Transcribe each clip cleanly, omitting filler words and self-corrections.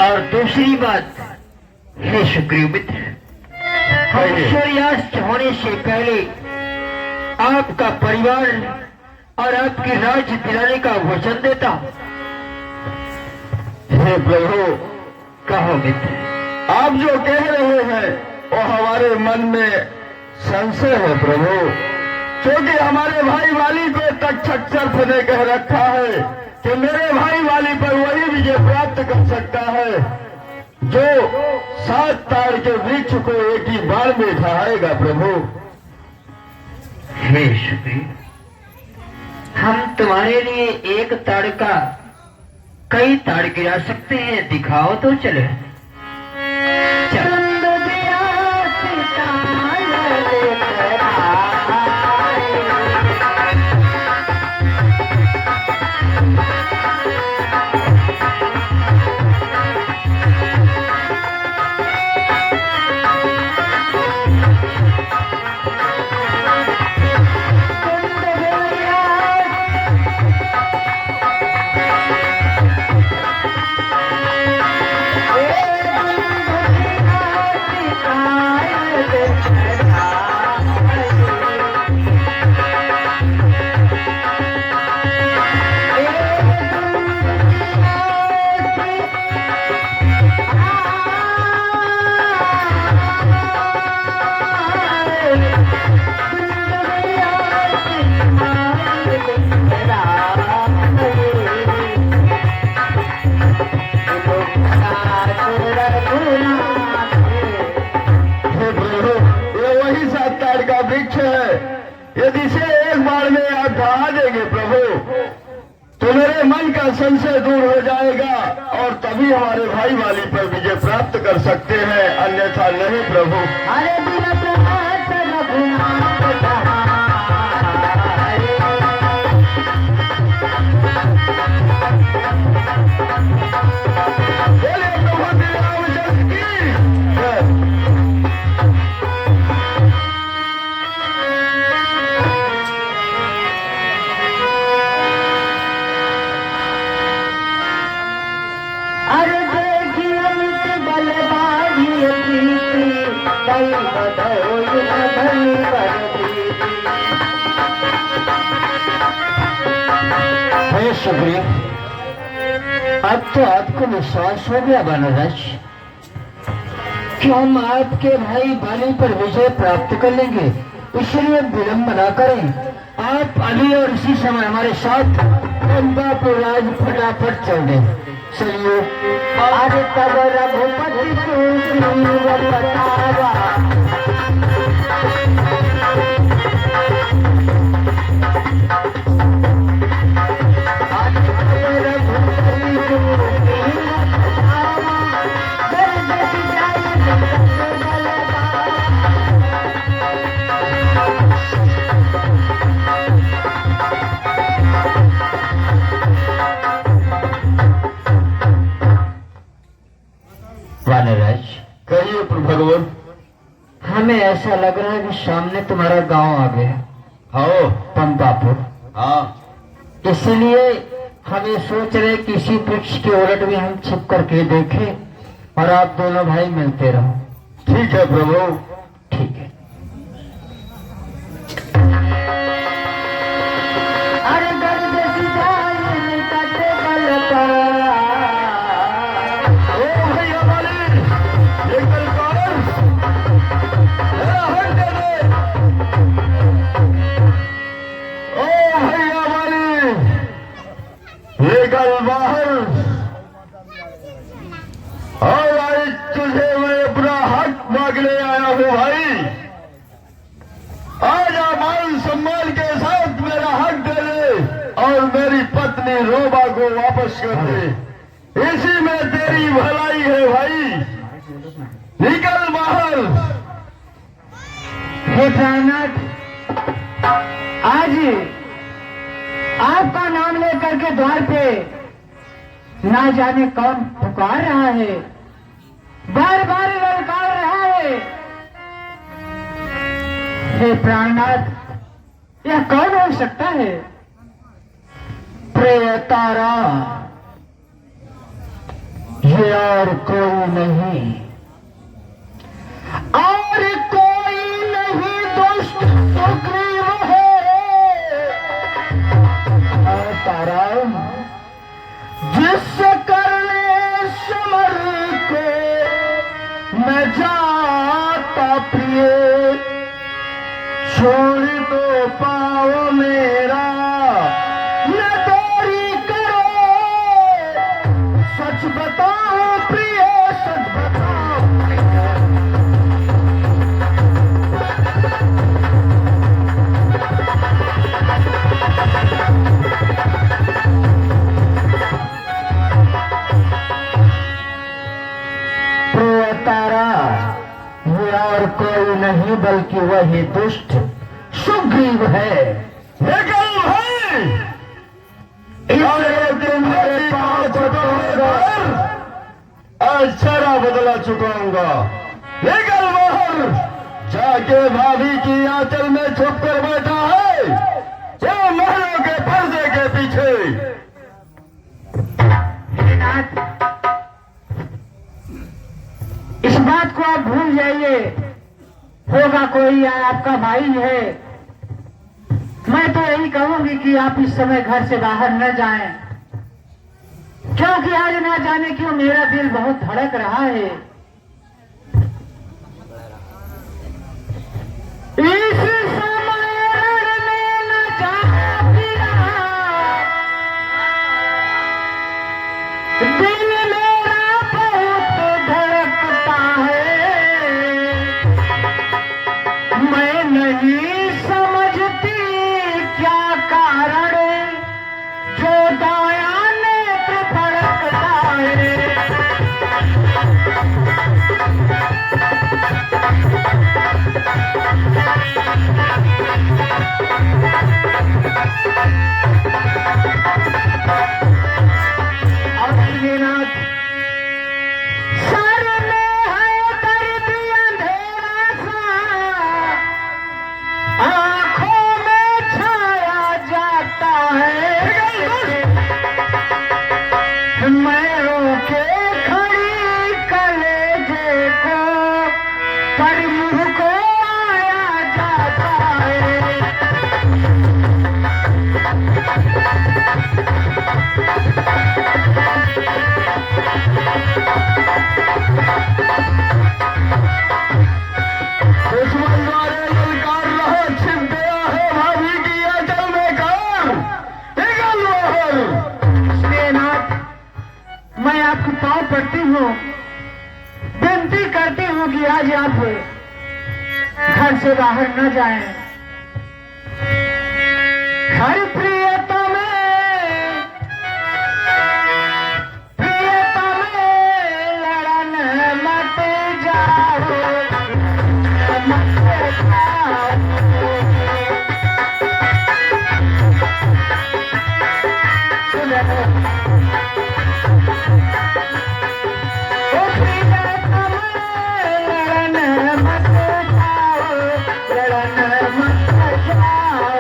और दूसरी बात, हे सुग्रीव मित्र, हम सूर्यास्त होने से पहले आपका परिवार और आपकी राज्य दिलाने का वचन देता। हे प्रभु, कहो मित्र। आप जो कह रहे हैं वो हमारे मन में संशय है प्रभु, क्योंकि हमारे भाई वाली को तक छक्षर ने कह रखा है कि मेरे भाई वाली पर वही विजय प्राप्त कर सकता है जो 7 ताड़ के वृक्ष को एक ही बार में उठाएगा। प्रभु, हे सुग्रीव, हम तुम्हारे लिए एक ताड़ का कई ताड़ गिरा सकते हैं, दिखाओ तो चले। चलो। यदि इसे एक बार में आप ढहा देंगे प्रभु, तो मेरे मन का संशय दूर हो जाएगा और तभी हमारे भाई वाली पर विजय प्राप्त कर सकते हैं, अन्यथा नहीं प्रभु। अरे सुग्रीव, अब तो आपको विश्वास हो गया बनरज कि हम आपके भाई बाली पर विजय प्राप्त कर लेंगे, इसलिए विलंब न करें। आप अभी और इसी समय हमारे साथ पंपापुर राज फटाफट चल दें। चलिए। आज तब रघुपति वानरराज, कहिए भगवान। हमें ऐसा लग रहा है कि सामने तुम्हारा गांव आ गया। हाँ, पंपापुर। हाँ, इसलिए हमें सोच रहे किसी वृक्ष के उलट भी हम छिप करके देखें और आप दोनों भाई मिलते रहो। ठीक है प्रभु। ठीक है। बाहर और आज तुझे मैं अपना हक मांगने आया हूँ भाई। आज मान सम्मान के साथ मेरा हक दे दे और मेरी पत्नी रोबा को वापस कर दे। इसी में तेरी भलाई है भाई। निकल बाहर। हे प्राणनाथ, आज आपका नाम लेकर के द्वार पे ना जाने कौन पुकार रहा है, बार बार ललकार रहा है। हे प्राणनाथ, यह कौन हो सकता है? प्रिय तारा, ये और कोई नहीं, और कोई नहीं दुष्ट सुग्रीव है तारा, जिस करने समर को मैं जाता प्रिय, छोड़ दो पाओ मेरा न देरी करो, सच बताओ प्रिय सच बताओ। तारा ये और कोई नहीं बल्कि वही दुष्ट सुग्रीव है। लेकिन भाई तुम्हारे पास आज सारा बदला चुकाऊंगा, लेकिन बाहर जाके भाभी की आंचल में छुप कर बैठा है, जो महलों के पर्दे के पीछे। इस बात को आप भूल जाइए, होगा कोई या आपका भाई है। मैं तो यही कहूंगी कि आप इस समय घर से बाहर न जाएं, क्योंकि आज न जाने क्यों मेरा दिल बहुत धड़क रहा है। इस समय रण में न जा फिरा, दिल मेरा बहुत धड़कता है। मैं नहीं समझती क्या कारण जो दाया नेत्र फड़कता है। सर में है दर्द अंधेरा सा, आंखों में छाया जाता है। मैं रोके खड़ी कलेजे को, पर मुंह को आया जाता है। दुश्मन द्वारे ललकार रहा छिप गया है भाभी की आंचल में कार, निकल बाहर। इसलिए नाथ, मैं आपकी पाँव पड़ती हूँ, विनती करती हूँ कि आज आप घर से बाहर न जाएं। घर प्रियतम लड़न मत जाओ, मत जाओ। ओ प्रियतम लड़न मत जाओ, लड़न मत जाओ।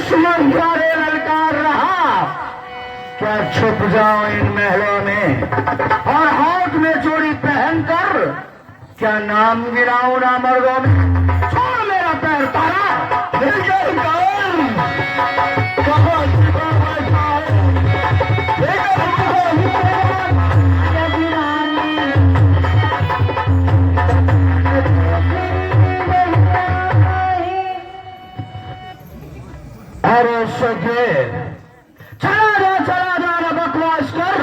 दुश्मन द्वारे ललकार रहा, क्या छुप जाऊं इन महलों में और हाथ में चूड़ी पहनकर क्या नाम गिराऊं ना मर्दों में। छोड़ मेरा पैर तारा, लेकर कौन कहाँ छिपा बैठा है? लेकर अरे सगेर, चला जा ना बकवास कर,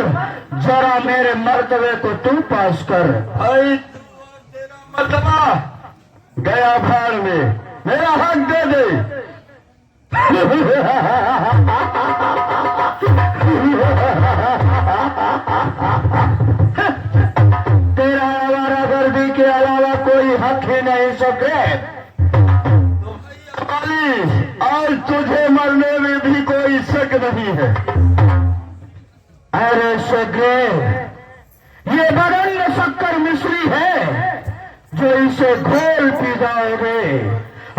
जरा मेरे मर्तबे को तू पास कर। भाई तेरा मर्तबा गया भाड़ में, मेरा हक दे दे। तेरा आवारागर्दी के अलावा कोई हक ही नहीं सके। आज तुझे मरने में भी कोई शक नहीं है। अरे सगे, ये बदन शक्कर मिश्री है जो इसे घोल पी जाओगे,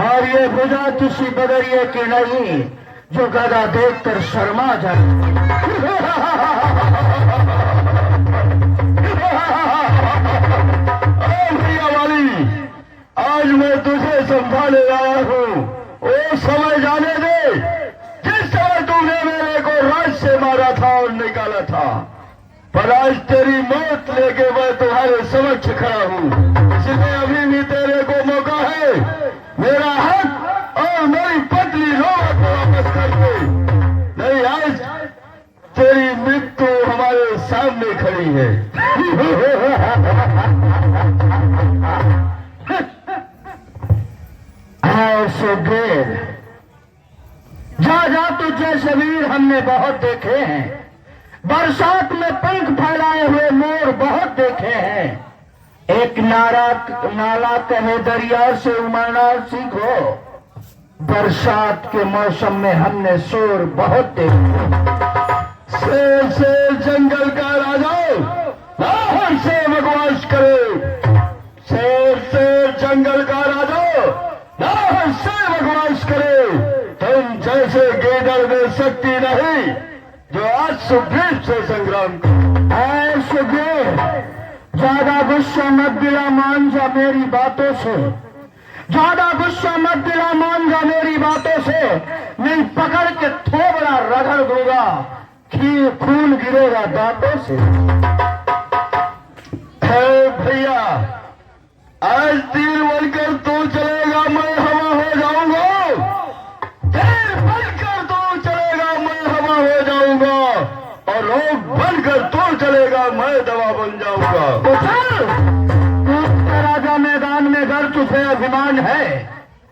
और ये बुझा किसी बदरिए की नहीं जो गदा देखकर शर्मा जाए। भैया वाली, आज मैं तुझे संभाले आया हूँ। वो समय जाने दे जिस समय तुमने मेरे को राज से मारा था और निकाला था, पर आज तेरी मौत लेके मैं तुम्हारे समक्ष खड़ा हूँ। इसलिए अभी भी तेरे को मौका है मेरा हक और मेरी पतली रोह को वापस कर दे, नहीं आज तेरी मृत्यु हमारे सामने खड़ी है। सुबेर, जा तू जैसे वीर हमने बहुत देखे हैं, बरसात में पंख फैलाए हुए मोर बहुत देखे हैं। एक नाला कहे दरिया से उमड़ना सीखो, बरसात के मौसम में हमने शोर बहुत देखे। शेर जंगल का राजा लाहौर से बकवास करे, शेर जंगल का राजा लाहौर से बकवास करे। तुम जैसे गेदड़ में शक्ति नहीं जो आज सुग्रीव से संग्राम कर। सुग्रीव, ज्यादा गुस्सा मत दिला, मान जा मेरी बातों से, ज्यादा गुस्सा मत दिला, मान जा मेरी बातों से, नहीं पकड़ के थोबड़ा रगड़ दूंगा, खून गिरेगा दांतों से। भैया, आज तीर बनकर तू चलेगा, मैं हवा हो जाऊंगा। तीर बनकर तू चलेगा, मैं हवा हो जाऊंगा, और रोग बनकर तू चलेगा, मैं दवा बन जाऊंगा। तो चल, तू राजा मैदान में घर तुझे अभिमान है,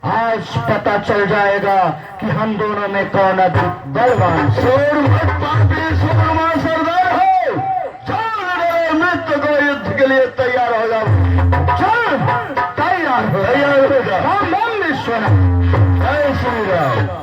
आज पता चल जाएगा कि हम दोनों में कौन अधिक बलवान। सूरमत पापी सूरमा सरदार हो, चल मेरे मृत्यु को युद्ध के लिए तैयार हो जाओ। चल, तैयार हो जा। राम नाम विश्वनाथ, जय श्री राम।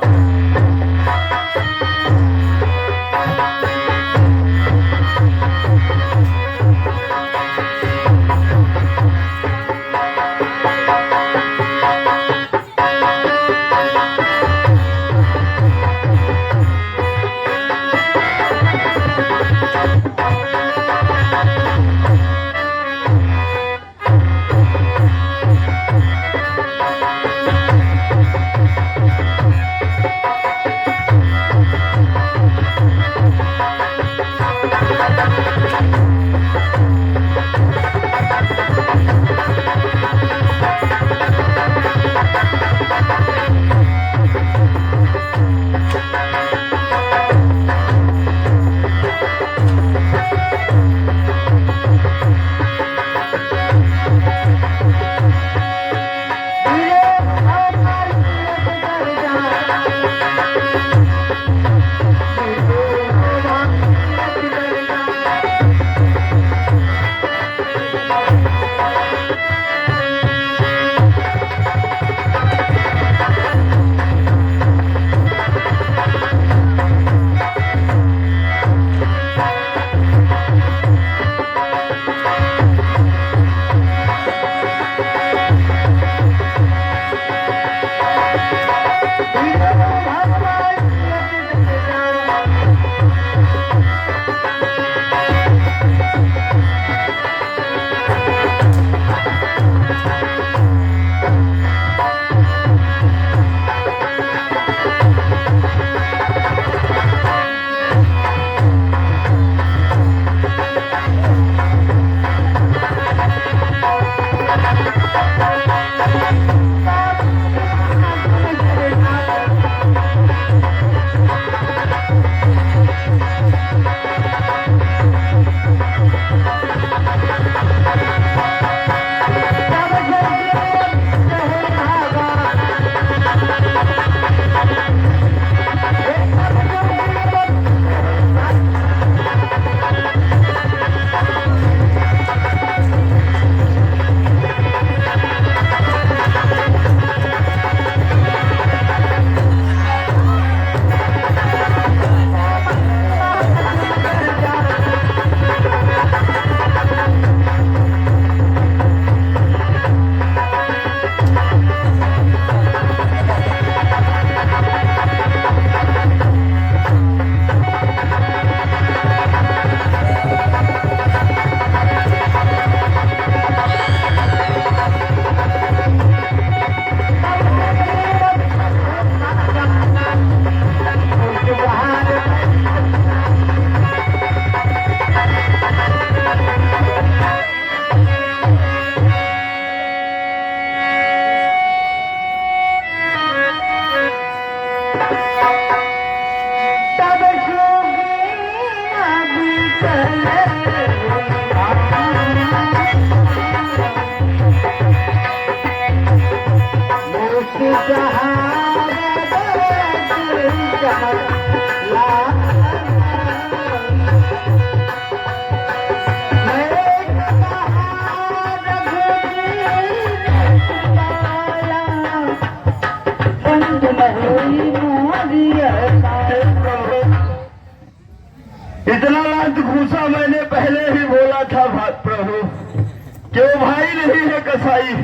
कि वो भाई नहीं है कसाई,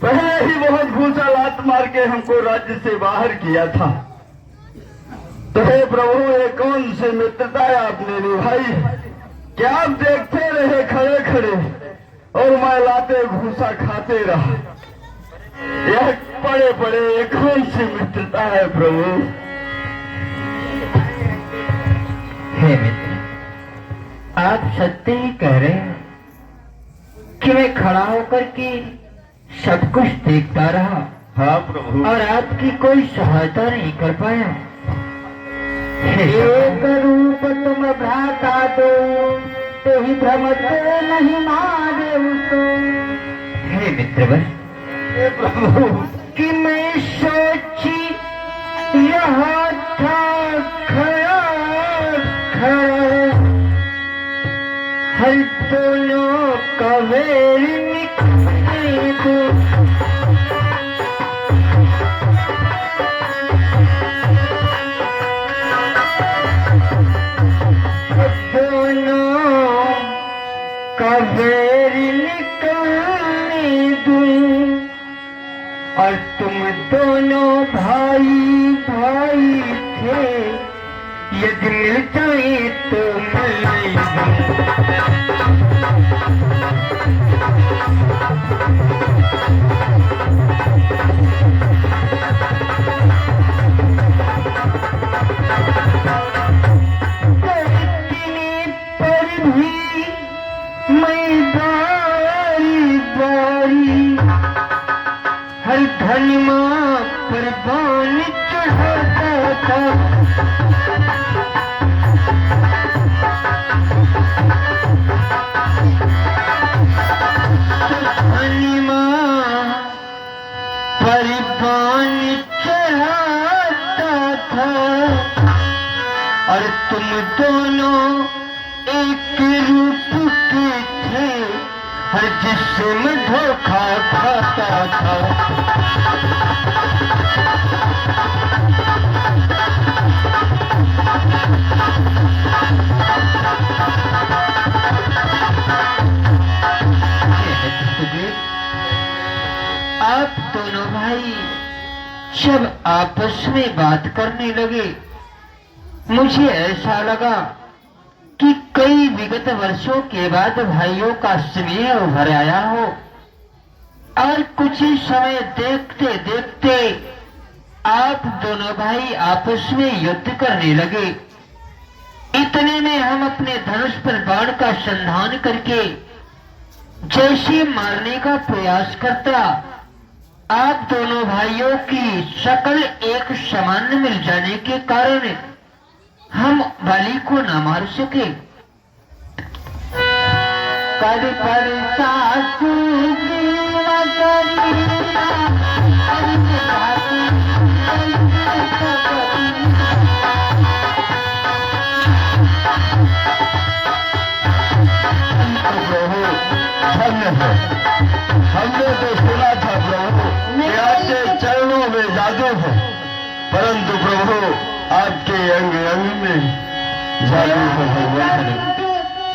पहले ही बहुत घूसा लात मार के हमको राज्य से बाहर किया था। तो हे प्रभु, ये कौन सी मित्रता है आपने निभाई? क्या आप देखते रहे खड़े खड़े और मैं लाते घूसा खाते रहा? यह पड़े पड़े ये कौन सी मित्रता है प्रभु? हे मित्र, आप सत्य ही कह रहे हैं कि मैं खड़ा होकर के सब कुछ देखता रहा। हाँ प्रभु। और आपकी कोई सहायता नहीं कर पाया। एक रूप तुम भ्राता दो, तो ही भ्रमत नहीं मारे तो। हे मित्रवर, हे प्रभु, कि मैं सोची यह था खड़ा खड़ा, हर दोनों का वेर निकले दो। कबेर निकलने दूं और तुम दोनों भाई भाई थे, यदि मिल जाए तो मिल धनिमा पर बान चढ़ाता था। धनिमा पर बान चढ़ाता था और तुम दोनों एक रूप के थे, हर जिसमें धोखा खाता था। आप दोनों भाई जब आपस में बात करने लगे, मुझे ऐसा लगा कि कई विगत वर्षों के बाद भाइयों का स्नेह उभर आया हो और कुछ ही समय देखते देखते आप दोनों भाई आपस में युद्ध करने लगे। इतने में हम अपने धनुष पर बाण का संधान करके जैसे मारने का प्रयास करता, आप दोनों भाइयों की शक्ल एक समान मिल जाने के कारण हम बाली को न मार सके। कर पर सासू हमने तो सुना था प्रभु कि आपके चरणों में जादू है, परंतु प्रभु आपके अंग अंग में जादू है भगवान।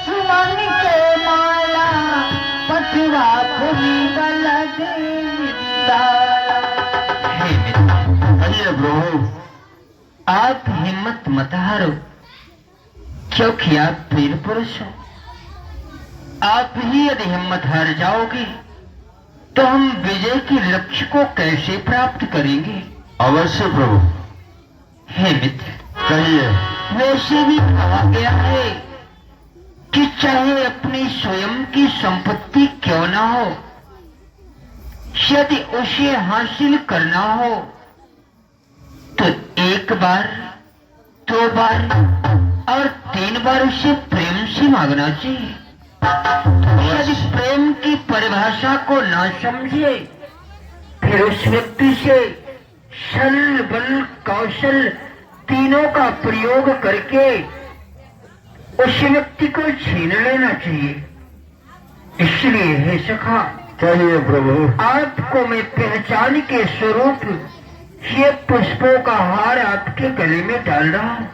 सुमन के माला पठवा कहिए प्रभु। आप हिम्मत मत हारो, क्योंकि आप वीर पुरुष हो। आप ही यदि हिम्मत हार जाओगे तो हम विजय के लक्ष्य को कैसे प्राप्त करेंगे? अवश्य प्रभु। हे मित्र, कहिए। वैसे भी कहा गया है कि चाहे अपनी स्वयं की संपत्ति क्यों ना हो, यदि उसे हासिल करना हो तो एक बार, दो बार और 3 बार उसे प्रेम से मांगना चाहिए। यदि प्रेम की परिभाषा को ना समझे, फिर उस व्यक्ति से छल बल कौशल तीनों का प्रयोग करके उस व्यक्ति को छीन लेना चाहिए। इसलिए हे सखा, कहिए प्रभु। आपको मैं पहचान के स्वरूप ये पुष्पों का हार आपके गले में डाल रहा हूं,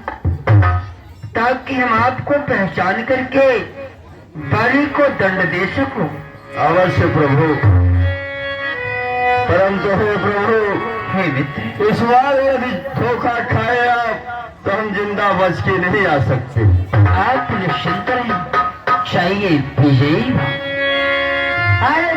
ताकि हम आपको पहचान करके बाली को दंड दे सको। अवश्य प्रभु, परंतु हे प्रभु, हे मित्र, इस बार यदि धोखा खाए आप तो हम जिंदा बच के नहीं आ सकते। आप निश्चिंत रहें, चाहिए विजयी। अरे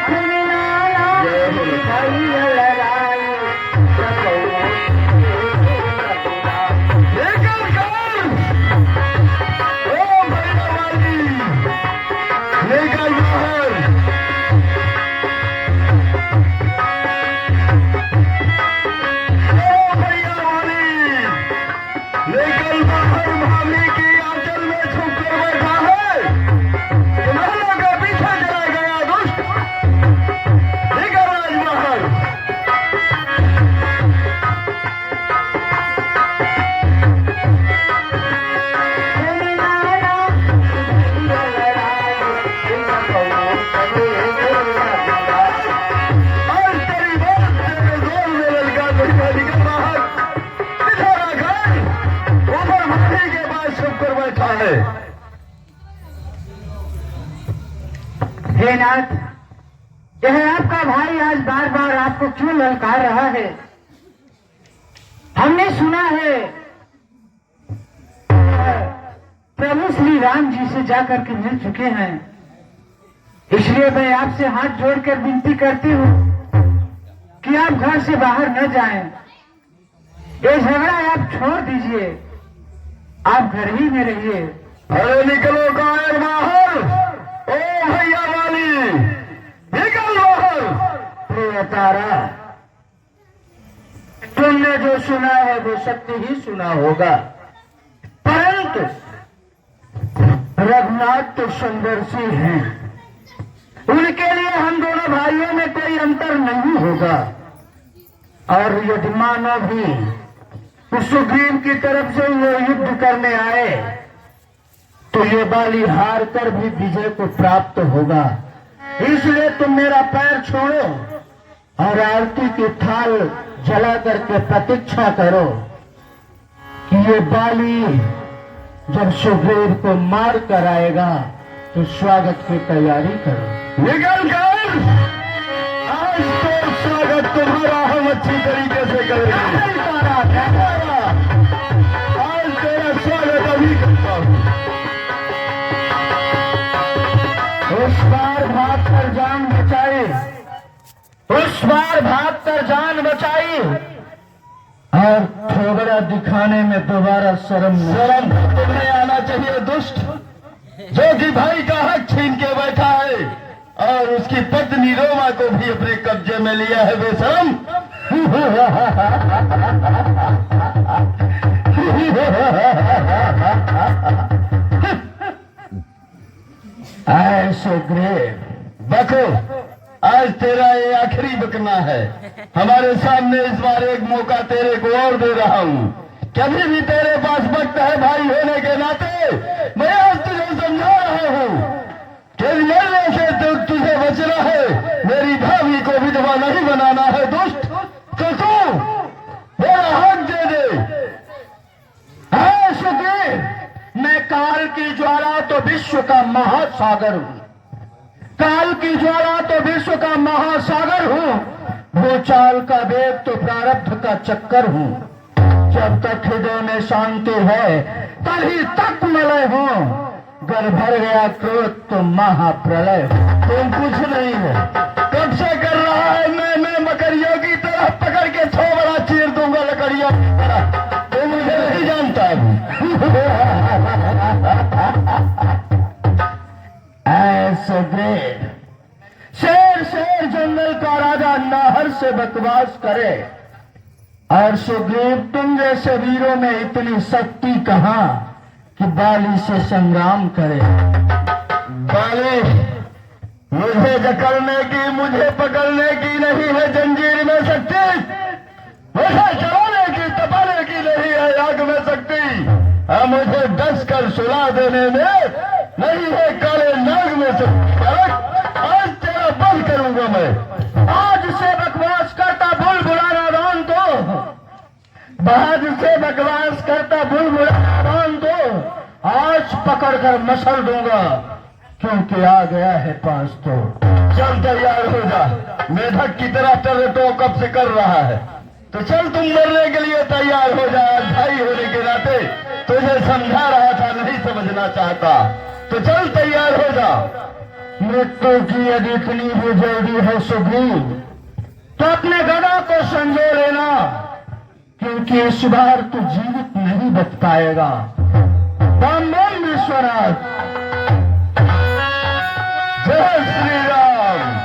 हे नाथ, यह आपका भाई आज बार बार आपको क्यों ललकार रहा है? हमने सुना है प्रभु श्री राम जी से जाकर के मिल चुके हैं, इसलिए मैं आपसे हाथ जोड़कर विनती करती हूँ कि आप घर से बाहर न जाएं। ये झगड़ा आप छोड़ दीजिए, आप घर ही में रहिए। अरे निकलो कायर बाहर, ओ भैया वाली, निकल बाहर। प्रिय तारा, तुमने जो सुना है वो सत्य ही सुना होगा, परंतु रघुनाथ तो संघर्षी हैं, उनके लिए हम दोनों भाइयों में कोई अंतर नहीं होगा। और यदि मानो भी उस सुग्रीव की तरफ से वो युद्ध करने आए तो ये बाली हार कर भी विजय को प्राप्त होगा। इसलिए तुम मेरा पैर छोड़ो और आरती की थाल जला करके प्रतीक्षा करो कि ये बाली जब सुग्रीव को मार कर आएगा तो स्वागत की तैयारी करो। निकल कर, आज तो स्वागत तुम्हारा हम अच्छी तरीके से करेंगे। आज तेरा स्वागत अभी करता हूँ। उस बार भाग कर जान बचाई, उस बार भाग कर जान बचाई और थोबड़ा दिखाने में दोबारा शर्म तुम्हें आना चाहिए दुष्ट, जो कि भाई का हक छीन के बैठा है और उसकी पत्नी रोमा को भी अपने कब्जे में लिया है बेशरम। ऐसे ग्रेव बको, आज तेरा ये आखिरी बकना है। हमारे सामने इस बार एक मौका तेरे को और दे रहा हूँ। कभी भी तेरे पास वक्त है भाई होने के नाते, मैं आज तुझे समझा रहा हूँ कि मरने से तुझे बचना है, मेरी भाभी को विधवा नहीं बनाना है दुष्ट। तो तू मेरा हक दे दे। सुग्रीव, मैं काल की ज्वाला तो विश्व का महासागर हूँ, काल की ज्वाला तो विश्व का महासागर हूँ, भूचाल का वेग तो प्रारब्ध का चक्कर हूँ। जब तक हृदय में शांति है तभी तक मलय हूँ, घर भर गया क्रोध तो महाप्रलय। तुम कुछ नहीं है, कब से कर रहा है मैं मकड़ियों की तरह पकड़ के थोबड़ा चीर दूंगा लकड़ियों की तरह। तो मुझे नहीं जानता ऐसे ग्रेट शेर शेर जंगल का राजा नाहर से बकवास करे और सुग्रीव तुम जैसे वीरों में इतनी शक्ति कहां कि बाली से संग्राम करे। बाली मुझे जकड़ने की, मुझे पकड़ने की नहीं है जंजीर में शक्ति, मुझे जलाने की, तपाने की नहीं है आग में शक्ति, मुझे डस कर सुला देने में नहीं है काले नाग में शक्ति। आज तेरा बंद करूंगा मैं। आज से बकवास करता बुलबुलाना दान दो, आज से बकवास करता बुलबुलाना दान दो, आज पकड़ कर मसल दूंगा क्योंकि आ गया है पास तो। चल तैयार हो जा, मेढक की तरह टर्रेटो कब से कर रहा है। तो चल तुम मरने के लिए तैयार हो जा। भाई होने के नाते तुझे समझा रहा था, नहीं समझना चाहता, तो चल तैयार हो जा। मृत्यु की यदि इतनी भी जल्दी है सुग्रीव, तो अपने गदा को संजो लेना, क्योंकि इस बार तो जीवित नहीं बच पाएगा। राम बोल विश्वनाथ। जय श्री राम।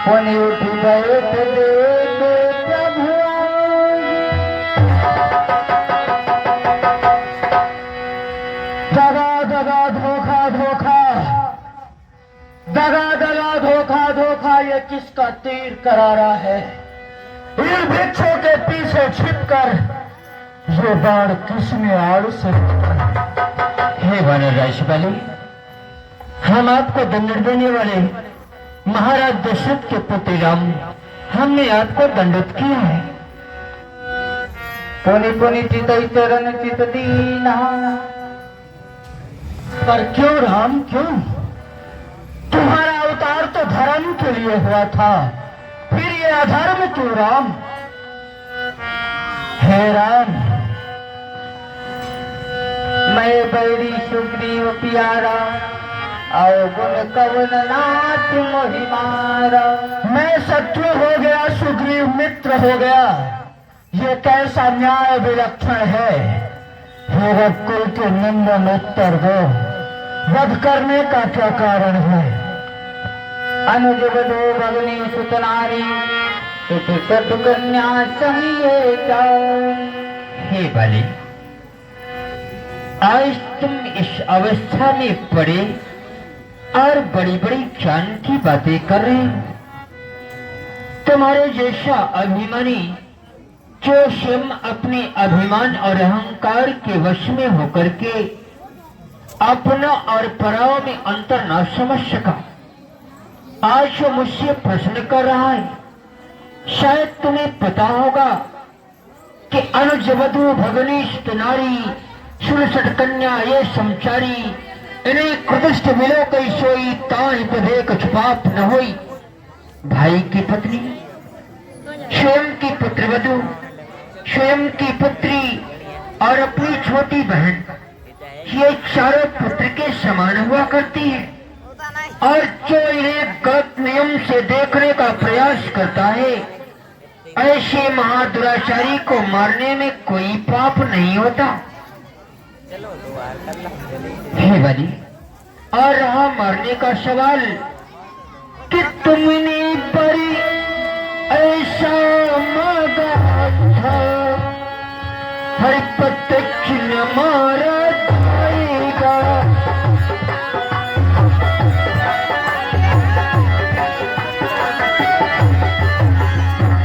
पुनि उठ बैठ देते प्रभु दगा दगा धोखा धोखा दगा दगा धोखा धोखा, ये किसका तीर करारा है। इन वृक्षों के पीछे छिपकर ये बाण किसने आड़ से। हे वनराज बलि, हम आपको दंड देने वाले महाराज दशरथ के पुत्र राम, हमने आपको दंडित किया है। पुनि पुनि चित चरण चित दीना, पर क्यों राम क्यों? तुम्हारा अवतार तो धर्म के लिए हुआ था, फिर ये अधर्म क्यों राम? हे राम, मैं बैरी सुग्रीव प्यारा, अवगुण कवन नाथ मोहि मारा। मैं शत्रु हो गया, सुग्रीव मित्र हो गया, ये कैसा न्याय विलक्षण है। हे रघुकुल के नंदन उत्तर दो, वध करने का क्या कारण है। अनुज बधो भगनी सुत नारी, सुत सतकन्या सहिए जाओ। हे बलि, आज तुम इस अवस्था में पड़े और बड़ी बड़ी ज्ञान की बातें कर रहे हो। तुम्हारे जैसा अभिमानी जो स्वयं अपने अभिमान और अहंकार के वश में होकर के अपना और पराओं में अंतर न समझ सका, आज वो मुझसे प्रश्न कर रहा है। शायद तुम्हें पता होगा कि अनुज वधु भगनिष्ठ नारी सुरसठ कन्या ये समचारी इन्हें कृतस्थ मिलो कई सोई ताहि पधे कुछ पाप न होई। भाई की पत्नी, स्वयं की पुत्रवधु, स्वयं की पुत्री और अपनी छोटी बहन, ये चारों पुत्र के समान हुआ करती है। और जो इन्हें गलत नियम से देखने का प्रयास करता है, ऐसे महादुराचारी को मारने में कोई पाप नहीं होता। हे बनी, और रहा मारने का सवाल कि तुमने बड़ी ऐसा मांगा था, हर प्रत्यक्ष न मारा जाएगा।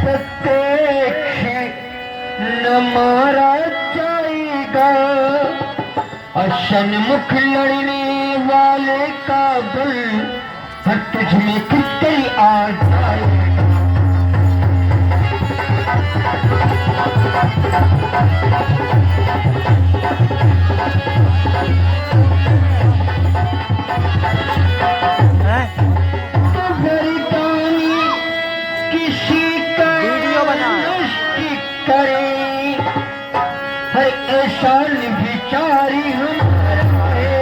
प्रत्यक्ष न मारा जाएगा, और सन्मुख लड़ने वाले का बल हर तुझ में कितनी आ जाएगा। किसी का नष्ट करे, हर ऐसा विचारी हमारा है।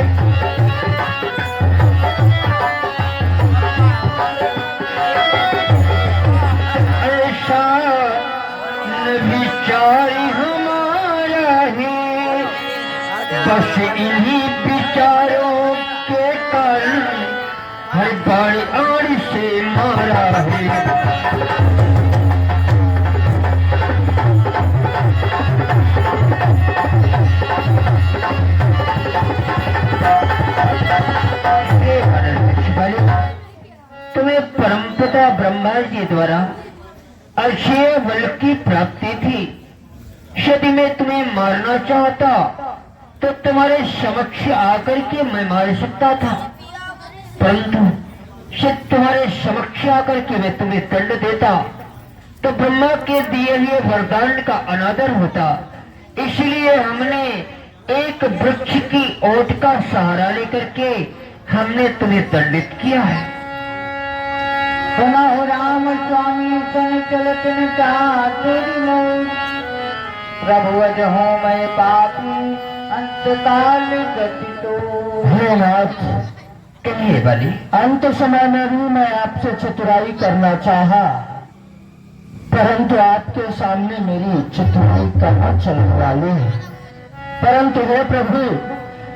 ऐसा विचारी हमारा है, बस इन्हीं विचारों के कारण हर बार आड़ से मारा है। तुम्हें परमपिता ब्रह्मा जी द्वारा अक्षय बल की प्राप्ति थी। यदि मैं तुम्हें मारना चाहता तो तुम्हारे समक्ष आकर के मैं मार सकता था, परंतु शायद तुम्हारे समक्ष आकर के मैं तुम्हें दंड देता तो ब्रह्मा के दिए हुए वरदान का अनादर होता। इसलिए हमने एक वृक्ष की ओट का सहारा लेकर के हमने तुम्हें दंडित किया है। सुना हो राम स्वामी सन चलत न कहा तेरी मौत, प्रभु अज हो मैं पापी अंत काल गति तो। हे नाथ, कहिए बलि। अंत समय में भी मैं आपसे चतुराई करना चाहा, परंतु आपके सामने मेरी चतुराई करना चलने वाली है। परंतु हे प्रभु,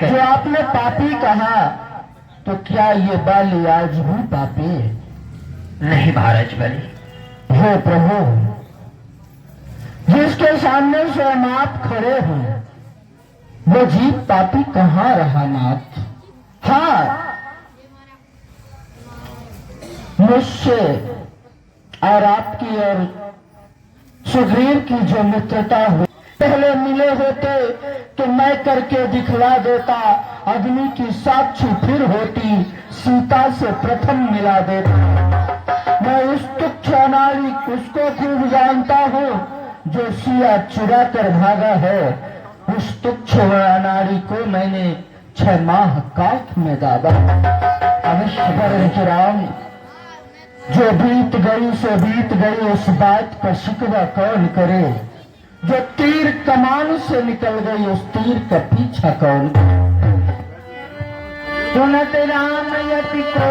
जो आपने पापी कहा तो क्या ये बाली आज भी पापी है? नहीं महाराज बलि। हे प्रभु, जिसके सामने स्वयं आप खड़े हैं वो जीव पापी कहाँ रहा नाथ? हाँ, मुझसे और आपकी और सुग्रीव की जो मित्रता हुई, पहले मिले होते तो मैं करके दिखला देता, अग्नि की साक्षी फिर होती, सीता से प्रथम मिला देता। मैं उस तुच्छ अनाड़ी उसको खूब जानता हूँ जो सिया चुरा कर भागा है। उस तुच्छ अनाड़ी को मैंने 6 माह काठ में दादा। अवश्य परशुराम, जो बीत गई सो बीत गई, उस बात पर शिकवा कौन करे? जो तीर कमान से निकल गई उस तीर का पीछा कौन करे? सुनत राम यति को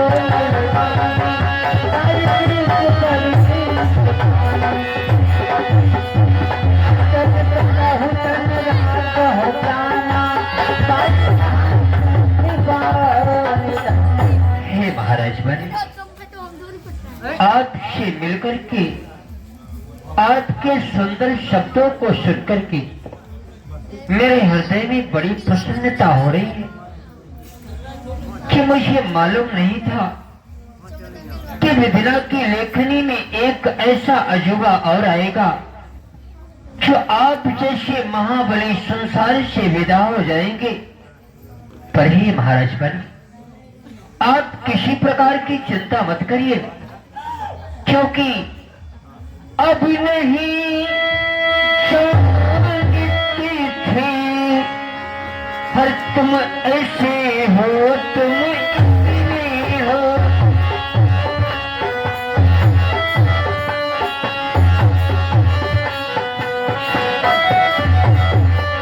हे महाराज बलि, आपसे मिलकर के आपके सुंदर शब्दों को सुनकर के मेरे हृदय में बड़ी प्रसन्नता हो रही है कि मुझे मालूम नहीं था कि विधिना की लेखनी में एक ऐसा अजूबा और आएगा जो आप जैसे महाबली संसार से विदा हो जाएंगे। पर ही महाराज बलि, आप किसी प्रकार की चिंता मत करिए, क्योंकि अभी नहीं शांति थी, पर तुम ऐसे हो, तुम इतने हो।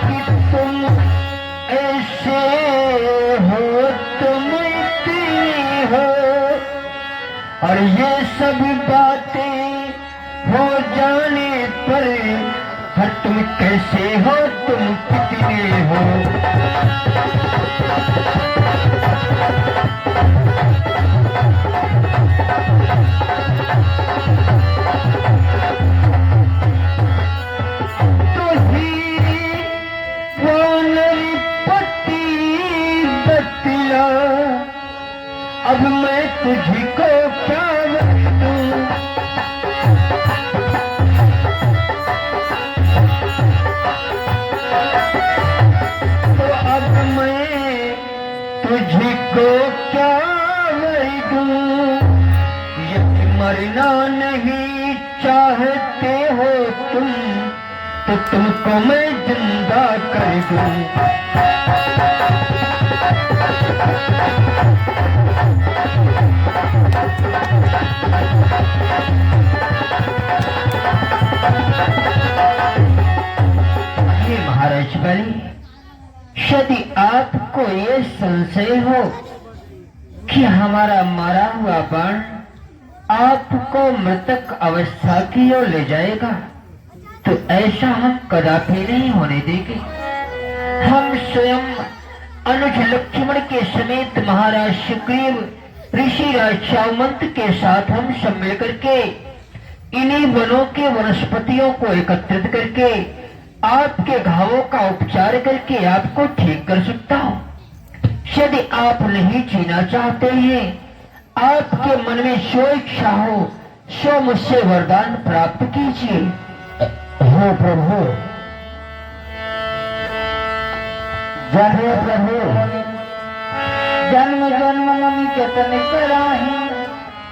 कि तुम ऐसे हो, तुम इतने हो, और ये सब बातें हो जाने पर हर तुम कैसे हो, तुम कितने हो। तो ही वो नरपति बतिया, अब मैं तुझको क्या दूं। तो अब मैं तुझको क्या दूं। यदि मरना नहीं चाहते हो तुम, तो तुमको मैं जिंदा कर दूं। हे महाराज बलि, यदि आपको ये संशय हो कि हमारा मरा हुआ बाण आपको मृतक अवस्था की ओर ले जाएगा, तो ऐसा हम कदापि नहीं होने देंगे। हम स्वयं अनुज लक्ष्मण के समेत महाराज सुग्रीव, ऋषिराज चावमंत के साथ हम सब मिलकर के इन्हीं वनों के वनस्पतियों को एकत्रित करके आपके घावों का उपचार करके आपको ठीक कर सकता हूँ। यदि आप नहीं जीना चाहते हैं, आपके मन में जो इच्छा हो सो मुझसे वरदान प्राप्त कीजिए। हे प्रभु, जय प्रभु, जन्म जन्म नमि केतन कराही,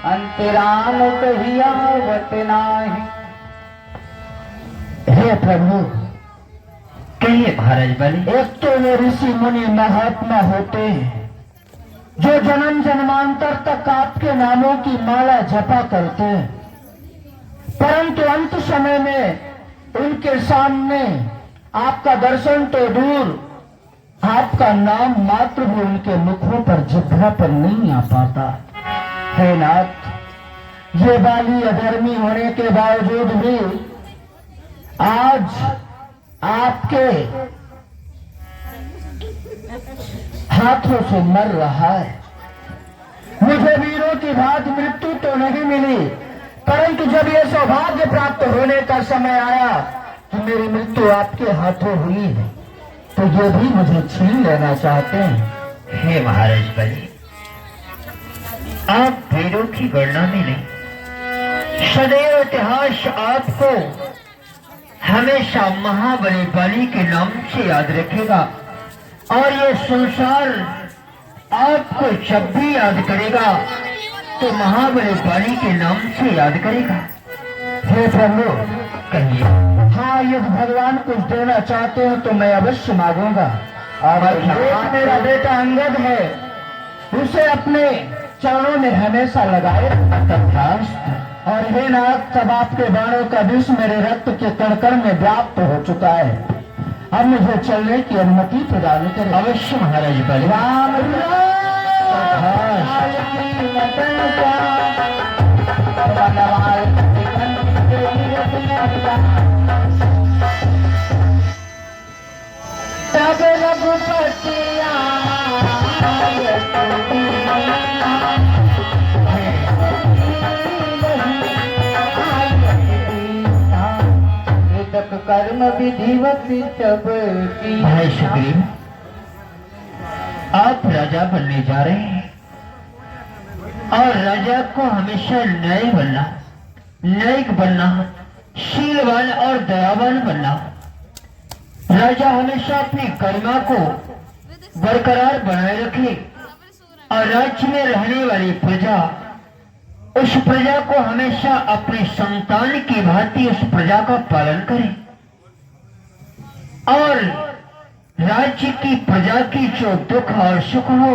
अंतरान कहिया वत नाही। हे प्रभु, कहिए महाराज बलि। एक तो ये ऋषि मुनि महात्मा होते हैं जो जन्म जन्मांतर तक आपके नामों की माला जपा करते हैं, परंतु अंत समय में उनके सामने आपका दर्शन तो दूर, आपका नाम मात्र भी उनके मुखों पर, जिह्वा पर नहीं आ पाता। हे नाथ, ये बाली अधर्मी होने के बावजूद भी आज आपके हाथों से मर रहा है। मुझे वीरों की भांति मृत्यु तो नहीं मिली, परंतु जब यह सौभाग्य प्राप्त होने का समय आया कि मेरी मृत्यु आपके हाथों हुई है, तो ये भी मुझे छीन लेना चाहते हैं। हे महाराज बलि, आप वीरों की गणना में नहीं, सदैव इतिहास आपको हमेशा महाबली बलि के नाम से याद रखेगा, और ये संसार आपको जब भी याद करेगा तो महाबली बलि के नाम से याद करेगा। हे प्रभु, कहिए। हाँ, यदि भगवान कुछ देना चाहते हैं तो मैं अवश्य मांगूंगा। और एक मेरा बेटा अंगद है, उसे अपने चरणों में हमेशा लगाए तथास्तु। और हे नाथ, तब आपके बाणों का विष मेरे रक्त के कण कण में व्याप्त हो चुका है। अब मुझे चलने की अनुमति प्रदान करें। अवश्य महाराज बलि। राम कर्म विधिवत सब की। भाई सुग्रीव, आप राजा बनने जा रहे हैं, और राजा को हमेशा न्याय बनना, न्यायिक बनना, शीलवान और दयावान बनना। राजा हमेशा अपनी गरिमा को बरकरार बनाए रखे, और राज्य में रहने वाली प्रजा उस प्रजा को हमेशा अपने संतान की भांति उस प्रजा का पालन करे और राज्य की प्रजा की जो दुख और सुख हो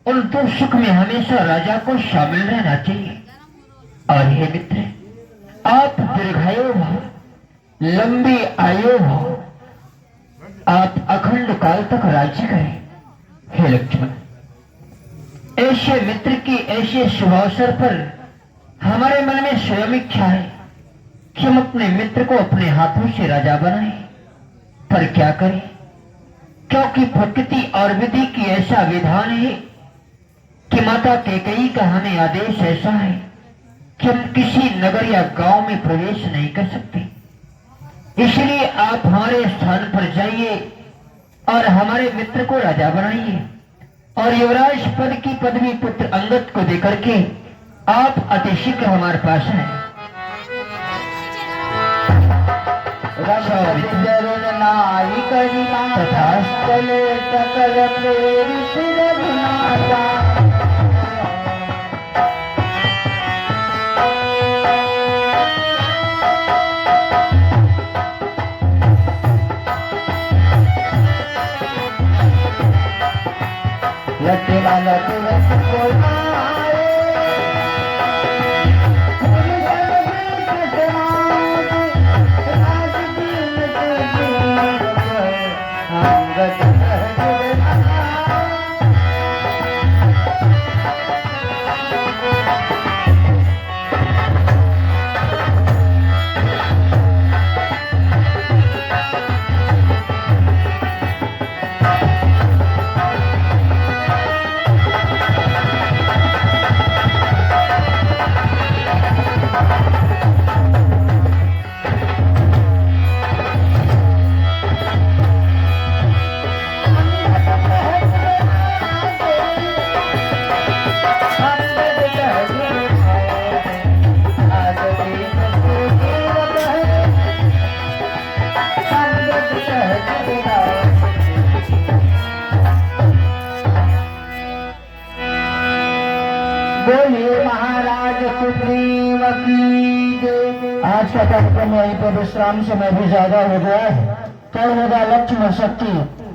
उन दुख सुख में हमेशा राजा को शामिल रहना चाहिए। और हे मित्र, आप दीर्घायु हो, लंबी आयु हो, आप अखंड काल तक राज्य करें। हे लक्ष्मण, ऐसे मित्र की ऐसे शुभ अवसर पर हमारे मन में स्वयं इच्छा है कि हम अपने मित्र को अपने हाथों से राजा बनाएं, पर क्या करें, क्योंकि प्रकृति और विधि की ऐसा विधान है कि माता कैकेयी का हमें आदेश ऐसा है कि हम किसी नगर या गांव में प्रवेश नहीं कर सकते। इसलिए आप हमारे स्थान पर जाइए और हमारे मित्र को राजा बनाइए और युवराज पद की पदवी पुत्र अंगद को देकर के आप अति शीघ्र हमारे पास हैं। तथास्तले सकल प्रेरित रघुनाथा लक्ष्मण तुरंत बोलाए बोलिए महाराज सुग्रीव की जय। आज का कार्यक्रम यहीं पर विश्राम समय भी ज्यादा हो गया है। कल होगा लक्ष्मण शक्ति।